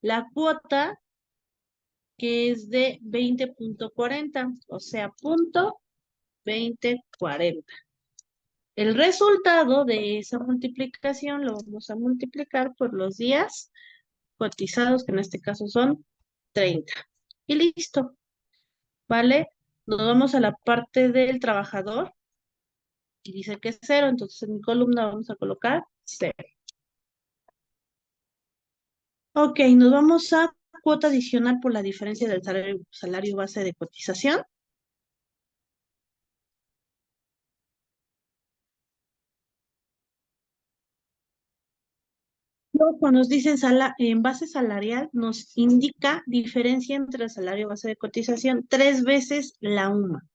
la cuota que es de 20.40, o sea, punto 2040. El resultado de esa multiplicación lo vamos a multiplicar por los días cotizados, que en este caso son 30. Y listo, ¿vale? Nos vamos a la parte del trabajador y dice que es 0, entonces en mi columna vamos a colocar 0. Ok, nos vamos a cuota adicional por la diferencia del salario base de cotización. Luego, cuando nos dicen en base salarial, nos indica diferencia entre el salario base de cotización 3 veces la UMA.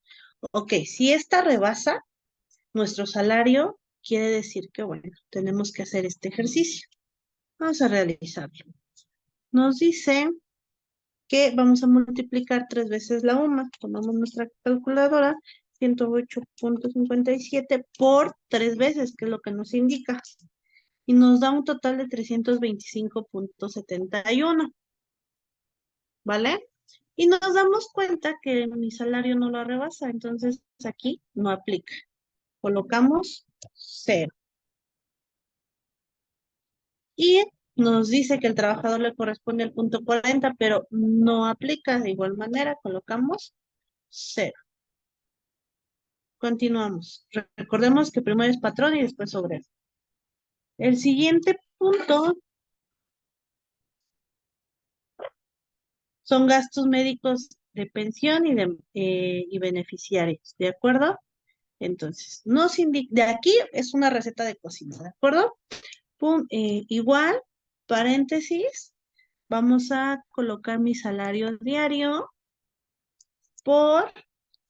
Ok, si esta rebasa nuestro salario, quiere decir que, bueno, tenemos que hacer este ejercicio. Vamos a realizarlo. Nos dice que vamos a multiplicar 3 veces la UMA. Tomamos nuestra calculadora, 108.57 por 3 veces, que es lo que nos indica. Y nos da un total de 325.71, ¿vale? Y nos damos cuenta que mi salario no lo rebasa, entonces aquí no aplica. Colocamos 0. Y nos dice que el trabajador le corresponde el punto 40, pero no aplica de igual manera, colocamos 0. Continuamos. Recordemos que primero es patrón y después obrero. El siguiente punto son gastos médicos de pensión y beneficiarios, ¿de acuerdo? Entonces, de aquí es una receta de cocina, ¿de acuerdo? Igual, paréntesis, vamos a colocar mi salario diario por,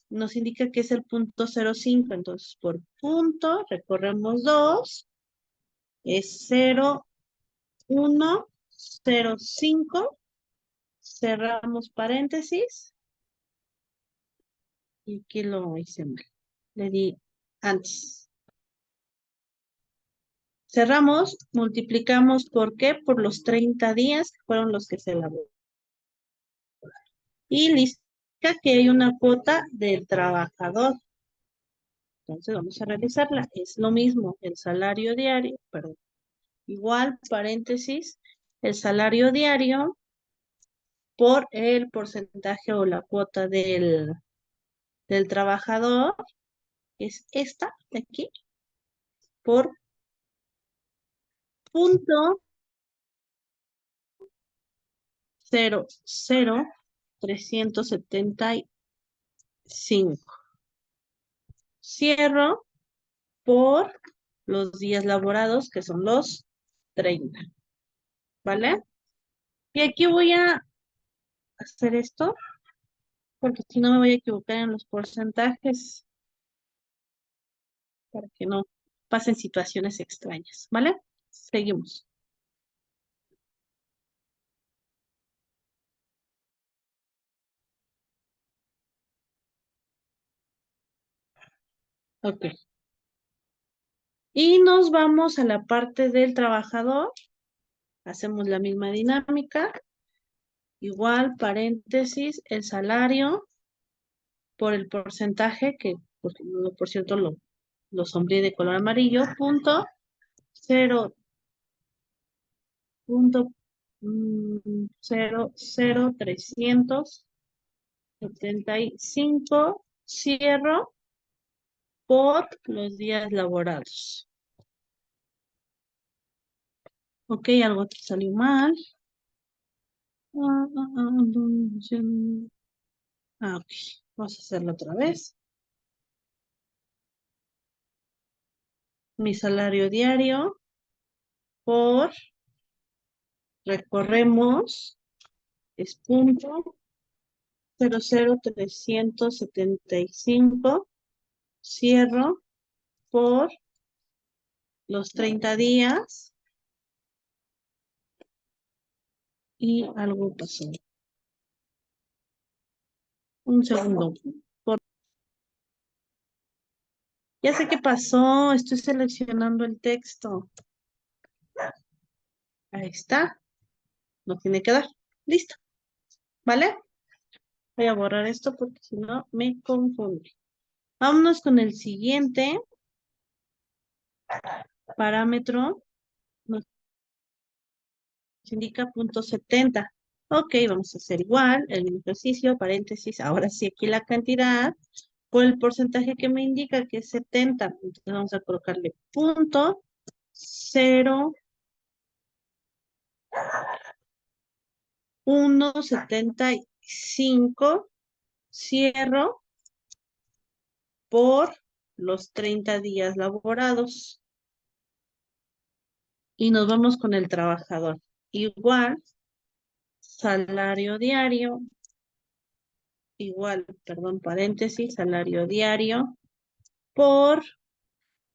nos indica que es el punto 0,5, entonces por punto, recorremos 2, es 0,105, cerramos paréntesis, y aquí lo hice mal, le di antes. Cerramos, multiplicamos, ¿por qué? Por los 30 días que fueron los que se elaboró. Y lista que hay una cuota del trabajador. Entonces vamos a realizarla. Es lo mismo, el salario diario, perdón. Igual, paréntesis, el salario diario por el porcentaje o la cuota del trabajador, es esta de aquí, por punto 0,0375. Cierro por los días laborados, que son los 30, ¿vale? Y aquí voy a hacer esto, porque si no me voy a equivocar en los porcentajes, para que no pasen situaciones extrañas, ¿vale? Seguimos. Ok. Y nos vamos a la parte del trabajador. Hacemos la misma dinámica. Igual, paréntesis, el salario por el porcentaje, que por cierto lo sombreé de color amarillo, punto 0, punto 0,0375, cierro por los días laborados. Ok, algo aquí salió mal. Ok, vamos a hacerlo otra vez. Mi salario diario por, recorremos, es punto 0,0375, cierro por los 30 días y algo pasó. Un segundo. Ya sé qué pasó, estoy seleccionando el texto. Ahí está, no tiene que dar. Listo, ¿vale? Voy a borrar esto porque si no me confunde. Vámonos con el siguiente parámetro. Nos indica punto 70. Ok, vamos a hacer igual, el mismo ejercicio, paréntesis, ahora sí aquí la cantidad, por el porcentaje que me indica que es 70. Entonces vamos a colocarle punto 0,175, cierro por los 30 días laborados. Y nos vamos con el trabajador. Igual, salario diario, igual, perdón, paréntesis, salario diario por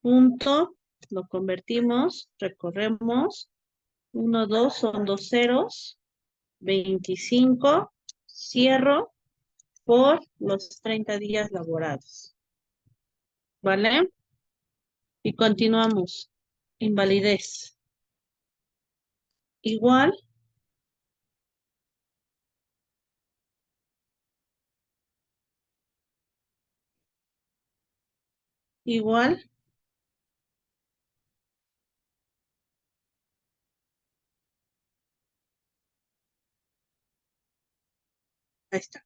punto, lo convertimos, recorremos, 1, 2, son dos ceros, 25, cierro por los 30 días laborados. ¿Vale? Y continuamos. Invalidez. Igual, igual, ahí está.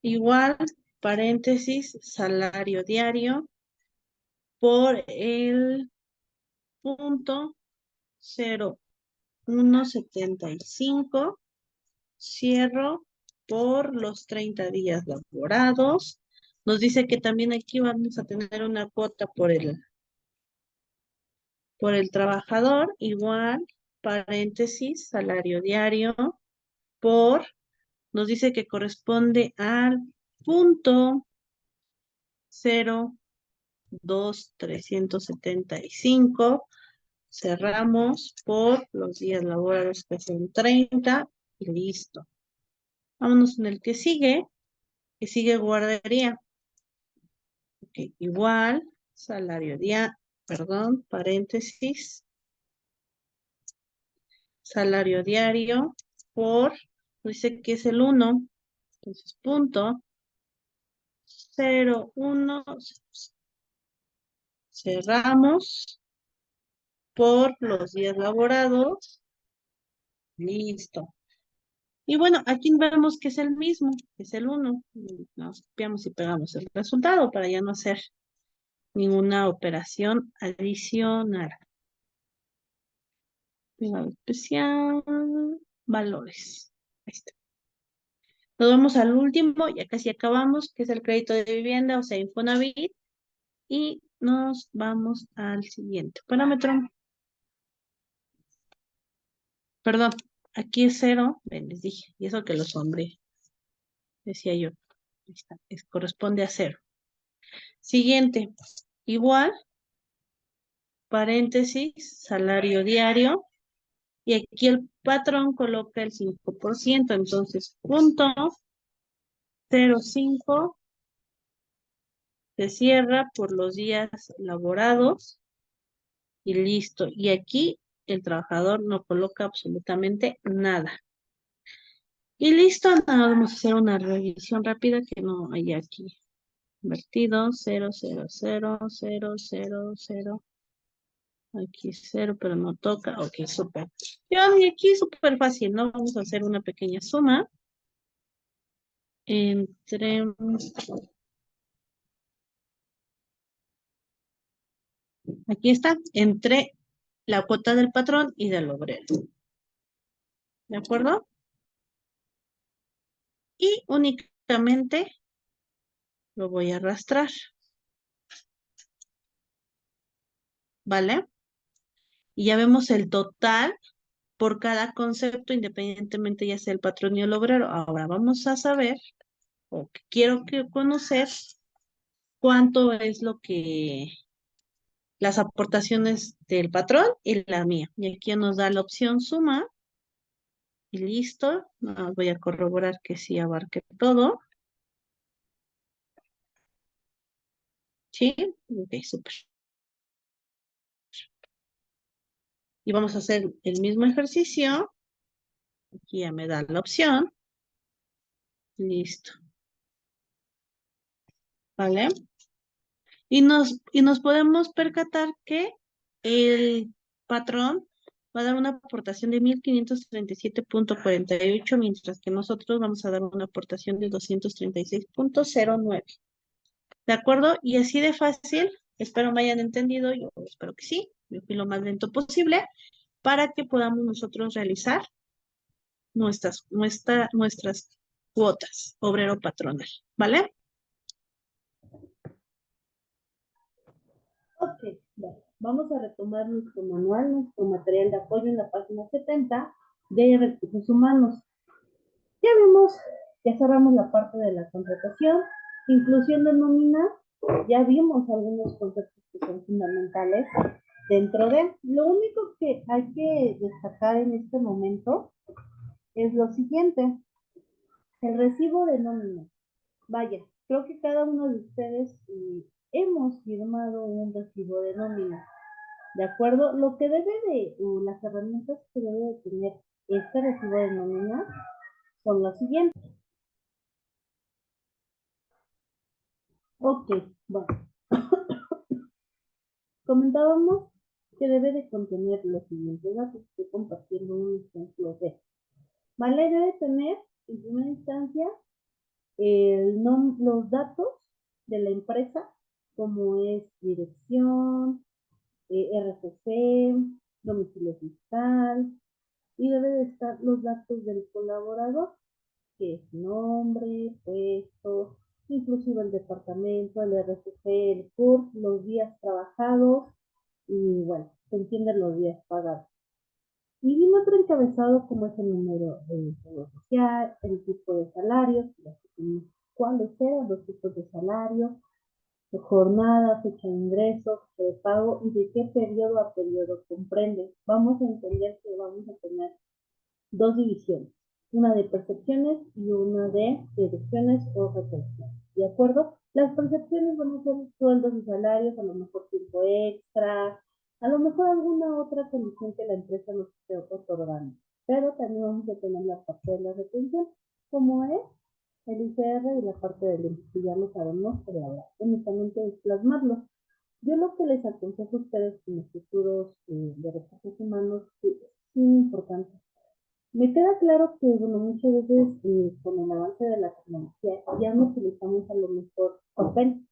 Igual, paréntesis, salario diario por el punto 0,175, cierro por los 30 días laborados. Nos dice que también aquí vamos a tener una cuota por el trabajador, igual, paréntesis, salario diario, por, nos dice que corresponde al punto 0,2375. Cerramos por los días laborados que son 30 y listo. Vámonos en el que sigue guardería. Ok, igual, salario día, perdón, paréntesis, salario diario por, dice que es el 1, entonces punto 0,1, cerramos por los días laborados, listo. Y bueno, aquí vemos que es el mismo, que es el 1. Nos copiamos y pegamos el resultado para ya no hacer ninguna operación adicional. Pegado especial, valores. Ahí está. Nos vamos al último, ya casi acabamos, que es el crédito de vivienda, o sea, Infonavit. Y nos vamos al siguiente parámetro. Perdón, aquí es 0, ven, les dije, y eso que lo sombré, decía yo. Ahí está, corresponde a 0. Siguiente, igual, paréntesis, salario diario, y aquí el patrón coloca el 5%, entonces punto 0,5 se cierra por los días laborados y listo. Y aquí el trabajador no coloca absolutamente nada. Y listo, nada, vamos a hacer una revisión rápida que no hay aquí. Invertido, 0,000,000. Aquí 0, pero no toca. Ok, súper. Y aquí súper fácil, ¿no? Vamos a hacer una pequeña suma entre... Aquí está, entre la cuota del patrón y del obrero. ¿De acuerdo? Y únicamente lo voy a arrastrar. ¿Vale? Y ya vemos el total por cada concepto, independientemente ya sea el patrón y el obrero. Ahora vamos a saber, o quiero conocer cuánto es lo que las aportaciones del patrón y la mía. Y aquí nos da la opción suma. Y listo. Nada más voy a corroborar que sí abarque todo. ¿Sí? Ok, súper. Y vamos a hacer el mismo ejercicio. Aquí ya me da la opción. Listo. ¿Vale? Y nos podemos percatar que el patrón va a dar una aportación de 1537,48, mientras que nosotros vamos a dar una aportación de 236,09. ¿De acuerdo? Y así de fácil, espero me hayan entendido, yo espero que sí, me fui lo más lento posible, para que podamos nosotros realizar nuestras cuotas obrero patronal, ¿vale? Ok, bueno, vamos a retomar nuestro manual, nuestro material de apoyo en la página 70 de recursos humanos. Ya vimos, ya cerramos la parte de la contratación, inclusión de nómina, ya vimos algunos conceptos que son fundamentales dentro de. Lo único que hay que destacar en este momento es lo siguiente, el recibo de nómina. Vaya, creo que cada uno de ustedes hemos firmado un recibo de nómina. ¿De acuerdo? Lo que debe de, las herramientas que debe de tener este recibo de nómina son las siguientes. Ok, bueno, comentábamos que debe de contener los siguientes datos. Estoy compartiendo un ejemplo de. ¿Vale? Debe tener, en primera instancia, los datos de la empresa, como es dirección, RFC, domicilio fiscal, y debe de estar los datos del colaborador, que es nombre, puesto, inclusive el departamento, el RFC, el CURP, los días trabajados y bueno, se entienden los días pagados. Y viene otro encabezado como es el número de seguro social, el tipo de salarios, cuáles eran los tipos de salario, jornada, fecha de ingreso, fecha de pago y de qué periodo a periodo comprende. Vamos a entender que vamos a tener dos divisiones, una de percepciones y una de deducciones o retenciones. ¿De acuerdo? Las percepciones van a ser sueldos y salarios, a lo mejor tiempo extra, a lo mejor alguna otra condición que la empresa nos esté otorgando. Pero también vamos a tener la parte de la retención, como es el ICR y la parte del IMSS, que ya lo sabemos, pero ahora únicamente es plasmarlo. Yo lo que les aconsejo a ustedes como futuros de recursos humanos es muy importante. Me queda claro que, bueno, muchas veces con el avance de la tecnología ya no utilizamos a lo mejor papel,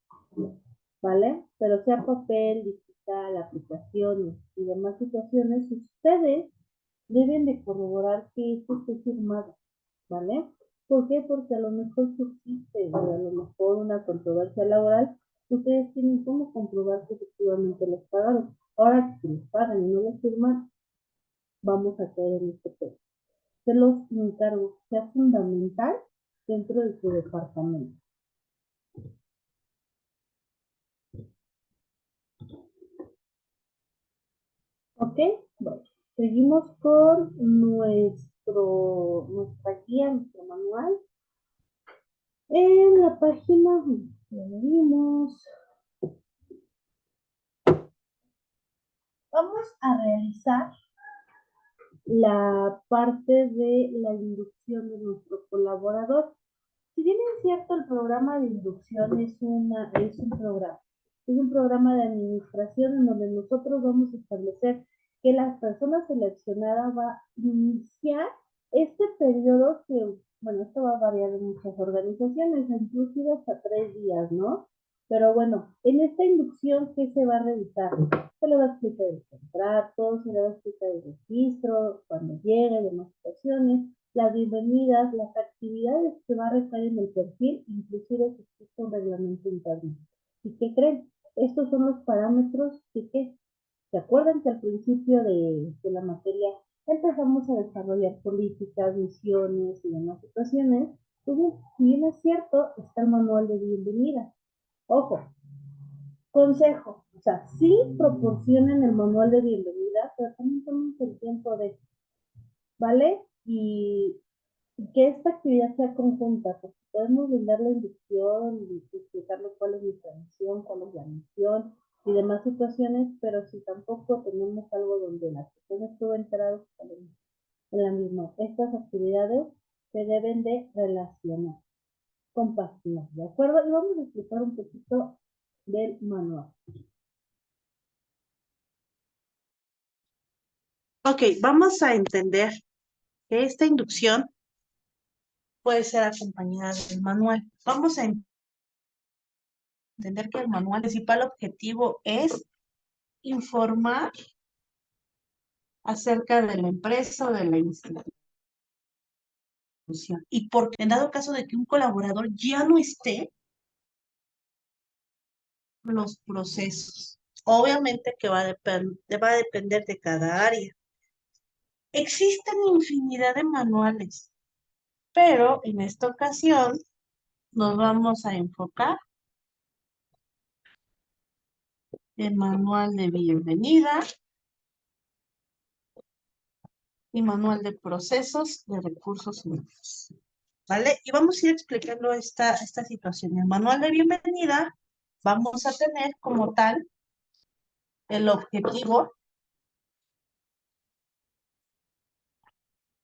¿vale? Pero sea papel, digital, aplicaciones y demás situaciones, ustedes deben de corroborar que esto esté firmado, ¿vale? ¿Por qué? Porque a lo mejor subsiste, a lo mejor una controversia laboral, ustedes tienen cómo comprobar que efectivamente les pagaron. Ahora, si les pagan y no les firman, vamos a caer en este tema. Se los encargo, sea fundamental dentro de su departamento. ¿Ok? Bueno, seguimos con nuestra guía, nuestro manual. En la página, ya lo vimos, vamos a realizar la parte de la inducción de nuestro colaborador. Si bien es cierto, el programa de inducción es un programa de administración en donde nosotros vamos a establecer que la persona seleccionada va a iniciar este periodo que, bueno, esto va a variar en muchas organizaciones, inclusive hasta 3 días, ¿no? Pero bueno, en esta inducción, ¿qué se va a revisar? Se le va a explicar el contrato, se le va a explicar el registro, cuando llegue, demás situaciones, las bienvenidas, las actividades que va a recaer en el perfil, inclusive si existe un reglamento interno. ¿Y qué creen? Estos son los parámetros que ¿se acuerdan que al principio de la materia empezamos a desarrollar políticas, misiones y demás situaciones? Entonces, si bien es cierto, está el manual de bienvenida. Ojo, consejo, o sea, sí proporcionen el manual de bienvenida, pero también tomen el tiempo de, ¿vale? Y que esta actividad sea conjunta, porque podemos brindar la inducción y explicarles cuál es nuestra misión, cuál es la misión y demás situaciones, pero si tampoco tenemos algo donde las personas estuvo enteradas en la misma, estas actividades se deben de relacionar, compartir, ¿de acuerdo? Y vamos a explicar un poquito del manual. Ok, vamos a entender que esta inducción puede ser acompañada del manual. Vamos a entender que el manual principal objetivo es informar acerca de la empresa o de la institución. Y porque en dado caso de que un colaborador ya no esté, los procesos. Obviamente que va a depender de cada área. Existen infinidad de manuales, pero en esta ocasión nos vamos a enfocar en manual de bienvenida y manual de procesos de recursos humanos. ¿Vale? Y vamos a ir explicando esta situación. En el manual de bienvenida vamos a tener como tal el objetivo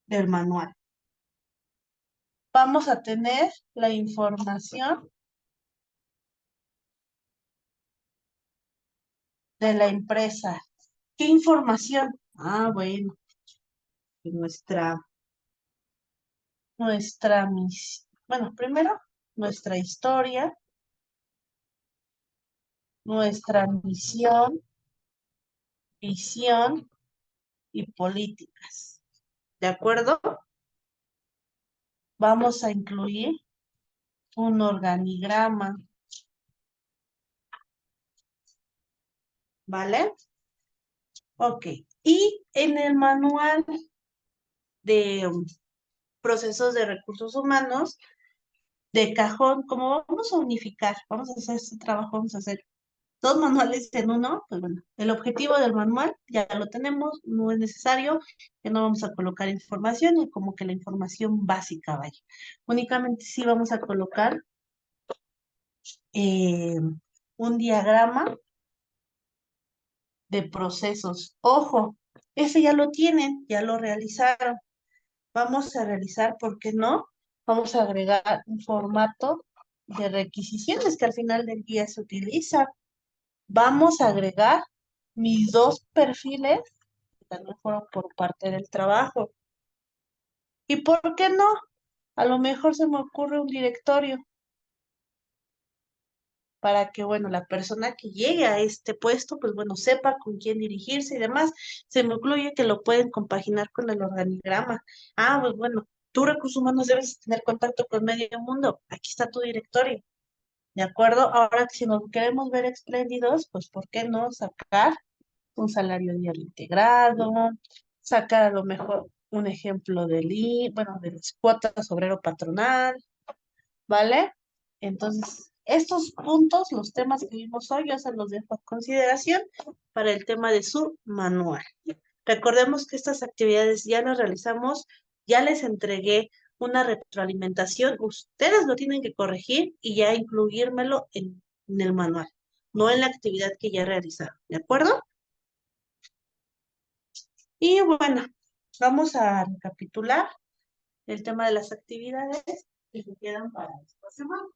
del manual. Vamos a tener la información de la empresa. ¿Qué información? Ah, bueno, bueno, primero, nuestra historia, nuestra misión, visión y políticas. ¿De acuerdo? Vamos a incluir un organigrama, ¿vale? Ok. Y en el manual de procesos de recursos humanos, de cajón, como vamos a unificar, vamos a hacer este trabajo, vamos a hacer dos manuales en uno, pues bueno, el objetivo del manual ya lo tenemos, no es necesario, que no vamos a colocar información y como que la información básica vaya. Únicamente sí vamos a colocar eh, un diagrama de procesos. Ojo, ese ya lo tienen, ya lo realizaron. Vamos a realizar, ¿por qué no? Vamos a agregar un formato de requisiciones que al final del día se utiliza. Vamos a agregar mis dos perfiles, que también fueron por parte del trabajo. ¿Y por qué no? A lo mejor se me ocurre un directorio para que, bueno, la persona que llegue a este puesto, pues bueno, sepa con quién dirigirse y demás. Se me incluye que lo pueden compaginar con el organigrama. Ah, pues bueno, tú recursos humanos debes tener contacto con medio mundo. Aquí está tu directorio. ¿De acuerdo? Ahora, si nos queremos ver espléndidos, pues ¿por qué no sacar un salario diario integrado, sacar a lo mejor un ejemplo bueno, de las cuotas obrero patronal, ¿vale? Entonces, estos puntos, los temas que vimos hoy, yo se los dejo a consideración para el tema de su manual. Recordemos que estas actividades ya las realizamos, ya les entregué una retroalimentación, ustedes lo tienen que corregir y ya incluírmelo en el manual, no en la actividad que ya realizaron, ¿de acuerdo? Y bueno, vamos a recapitular el tema de las actividades que se quedan para esta semana.